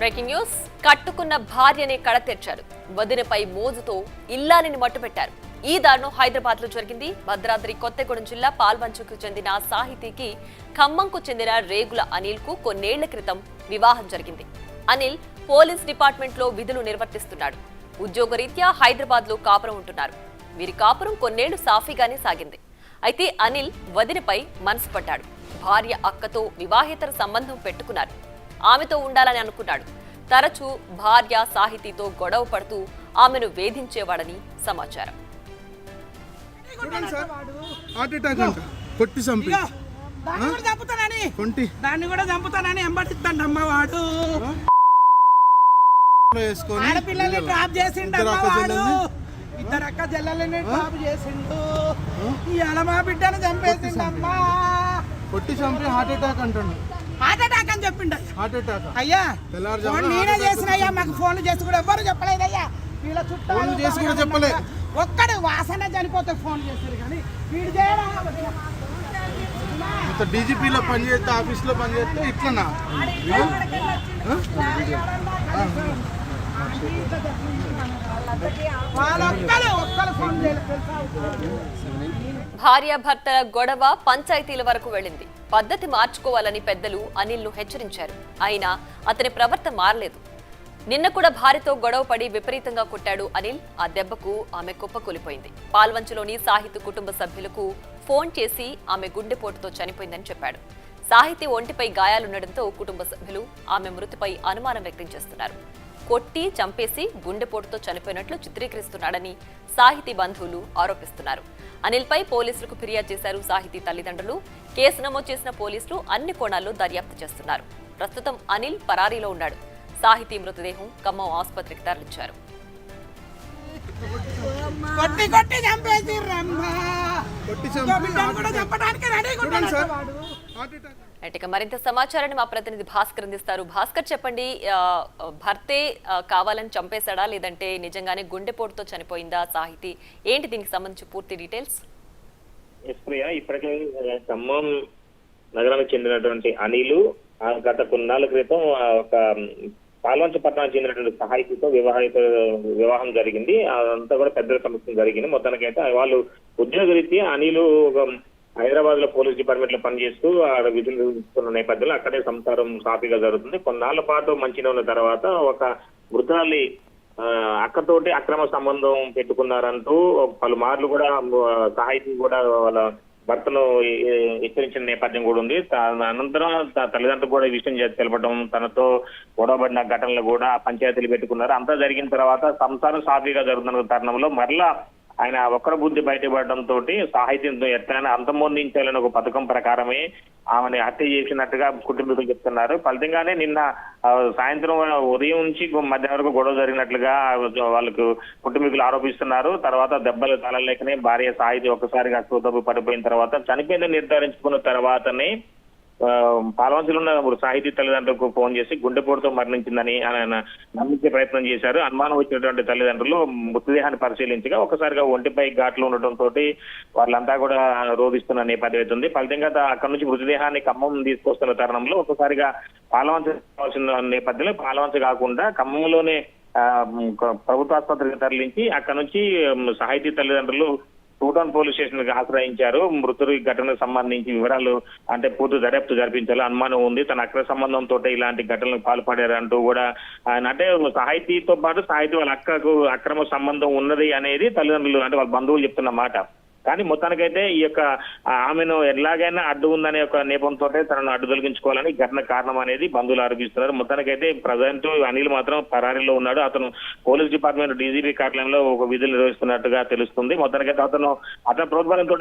Breaking news. కట్టుకున్న భార్యనే కడతెర్చారు. వదినపై మోజుతో ఇల్లాలిని మట్టుపెట్టారు. ఈ దారుణం హైదరాబాద్ లో జరిగింది. భద్రాద్రి కొత్తగూడెం జిల్లా పాల్వంచుకు చెందిన సాహితీకి ఖమ్మంకు చెందిన రేగుల అనిల్ కు కొన్నేళ్ల క్రితం వివాహం జరిగింది. అనిల్ పోలీస్ డిపార్ట్మెంట్ లో విధులు నిర్వర్తిస్తున్నాడు. ఉద్యోగరీత్యా హైదరాబాద్ లో కాపురం ఉంటున్నారు. వీరి కాపురం కొన్నేళ్లు సాఫీగానే సాగింది. అయితే అనిల్ వదినపై మనసు పడ్డాడు. భార్య అక్కతో వివాహేతర సంబంధం పెట్టుకున్నారు. ఆమెతో ఉండాలని అనుకున్నాడు. తరచూ భార్య సాహితీతో గొడవ పడుతూ ఆమెను వేధించేవాడని సమాచారం. దాన్ని కూడా చంపుతానని ఎంబడిస్తాడమ్మ వాడు. ఆడపిల్లల్ని డ్రాప్ చేసిండమ్మ వాడు. ఇద్దరు అక్క చెల్లెల్ని డ్రాప్ చేసిండు. ఇవాళ మా బిడ్డను చంపేసిండమ్మా. కొట్టి చంపి హార్ట్ అటాక్ అంటుండు. హార్ట్ అటాక్ అని చెప్పిండు. హార్ట్ అటాక్ అయ్యా ఫోన్ నేనే చేసినయ్యా. మాకు ఫోన్లు చేసి కూడా ఎవ్వరు చెప్పలేదయ్యా. వీళ్ళ చుట్టాలు చేసి కూడా చెప్పలేదు. ఒక్కడు వాసన చనిపోతే ఫోన్ చేస్తారు కానీ వీడు చేయరా. డీజీపీలో పనిచేస్తే ఆఫీస్లో పనిచేస్తే ఇట్లనా? భార్యాభర్తల గొడవ పంచాయతీల వరకు వెళ్లింది. పద్ధతి మార్చుకోవాలని పెద్దలు అనిల్ ను హెచ్చరించారు. అయినా అతని ప్రవర్తన మారలేదు. నిన్న కూడా భార్యతో గొడవ పడి విపరీతంగా కొట్టాడు అనిల్. ఆ దెబ్బకు ఆమె కుప్పకూలిపోయింది. పాల్వంచులోని సాహితీ కుటుంబ సభ్యులకు ఫోన్ చేసి ఆమె గుండెపోటుతో చనిపోయిందని చెప్పాడు. సాహితీ ఒంటిపై గాయాలుండడంతో కుటుంబ సభ్యులు ఆమె మృతిపై అనుమానం వ్యక్తం చేస్తున్నారు. కొట్టి చంపేసి గుండెపోటుతో చనిపోయినట్లు చిత్రీకరిస్తున్నాడని సాహితీ బంధువులు ఆరోపిస్తున్నారు. అనిల్ పై పోలీసులకు ఫిర్యాదు చేశారు సాహితీ తల్లిదండ్రులు. కేసు నమోదు చేసిన పోలీసులు అన్ని కోణాల్లో దర్యాప్తు చేస్తున్నారు. ప్రస్తుతం అనిల్ పరారీలో ఉన్నాడు. సాహితీ మృతదేహం ఖమ్మం ఆసుపత్రికి తరలించారు. ఇక మరింత సమాచారాన్ని మా ప్రతినిధి భాస్కర్ అందిస్తారు. భాస్కర్, చెప్పండి, భర్తే కావాలని చంపేశాడా లేదంటే నిజంగానే గుండెపోటుతో చనిపోయిందా సాహితీ? ఏంటి దీనికి సంబంధించి పూర్తి డీటెయిల్స్? ఇప్పటికే ఖమ్మం నగరానికి చెందినటువంటి అనిలు గత కొన్నాళ్ళ క్రితం ఒక పాల్వంచ పట్టణానికి చెందినటువంటి సహాయితో వివాహం జరిగింది. అదంతా కూడా పెద్ద సమస్య జరిగింది. మొత్తానికైతే వాళ్ళు ఉద్యోగరీత్యా అనిలు హైదరాబాద్ లో పోలీస్ డిపార్ట్మెంట్ లో పనిచేస్తూ విధులు నిర్వహిస్తున్న నేపథ్యంలో అక్కడే సంసారం సాఫీగా జరుగుతుంది. కొన్నాళ్ల పాటు మంచిగా ఉన్న తర్వాత ఒక మృతాలి అక్కతోటి అక్రమ సంబంధం పెట్టుకున్నారంటూ పలుమార్లు కూడా సాహితీ కూడా వాళ్ళ భర్తను హెచ్చరించిన నేపథ్యం కూడా ఉంది. అనంతరం తల్లిదండ్రులు కూడా ఈ విషయం తెలపడం, తనతో గొడవబడిన ఘటనలు కూడా పంచాయతీలు పెట్టుకున్నారు. అంతా జరిగిన తర్వాత సంసారం సాఫీగా జరుగుతున్న తరుణంలో మరలా ఆయన ఒక్కర బుద్ధి బయటపడడంతో సాహిత్యంతో ఎట్లయినా అంతమొందించాలని ఒక పథకం ప్రకారమే ఆమెను హత్య చేసినట్టుగా కుటుంబీకులు చెప్తున్నారు. ఫలితంగానే నిన్న సాయంత్రం ఉదయం నుంచి మధ్యాహ్నం వరకు గొడవ జరిగినట్లుగా వాళ్ళకు కుటుంబీకులు ఆరోపిస్తున్నారు. తర్వాత దెబ్బలు తలలేకనే భార్య సాహితీ ఒక్కసారిగా అస్వస్థకు పడిపోయిన తర్వాత చనిపోయిందని నిర్ధారించుకున్న తర్వాతనే పాల్వంచలో ఉన్న సాహితీ తల్లిదండ్రులకు ఫోన్ చేసి గుండెపోటుతో మరణించిందని ఆయన నమ్మించే ప్రయత్నం చేశారు. అనుమానం వచ్చినటువంటి తల్లిదండ్రులు మృతదేహాన్ని పరిశీలించగా ఒకసారిగా ఒంటిపై ఘాట్లు ఉండటంతో వాళ్ళంతా కూడా రోధిస్తున్న నేపథ్యం అవుతుంది. ఫలితంగా అక్కడ నుంచి మృతదేహాన్ని ఖమ్మం తీసుకొస్తున్న తరుణంలో ఒకసారిగా పాల్వంచ కావాల్సిన నేపథ్యంలో పాల్వంచ కాకుండా ఖమ్మంలోనే ప్రభుత్వ ఆసుపత్రికి తరలించి అక్కడ నుంచి సాహితీ తల్లిదండ్రులు టూటౌన్ పోలీస్ స్టేషన్ కి ఆశ్రయించారు. మృతుడి ఘటనకు సంబంధించి వివరాలు అంటే పూర్తి దర్యాప్తు జరిపించాలి. అనుమానం ఉంది తన అక్రమ సంబంధంతో ఇలాంటి ఘటనలకు పాల్పడారంటూ కూడా ఆయన అంటే సాహితీతో పాటు సాహితీ వాళ్ళ అక్కకు అక్రమ సంబంధం ఉన్నది అనేది తల్లిదండ్రులు అంటే వాళ్ళ బంధువులు చెప్తున్న మాట. కానీ మొత్తానికైతే ఈ యొక్క ఆమెను ఎలాగైనా అడ్డు ఉందనే ఒక నేపంతో తనను అడ్డు తొలగించుకోవాలని ఘటన కారణం అనేది బంధువులు ఆరోపిస్తున్నారు. మొత్తానికైతే ప్రజెంట్ అనిల్ మాత్రం పరారీలో ఉన్నాడు. అతను పోలీస్ డిపార్ట్మెంట్ డీజీపీ కార్యాలయంలో ఒక విధులు నిర్వహిస్తున్నట్టుగా తెలుస్తుంది. మొత్తానికైతే అతను ప్రోద్బలంతో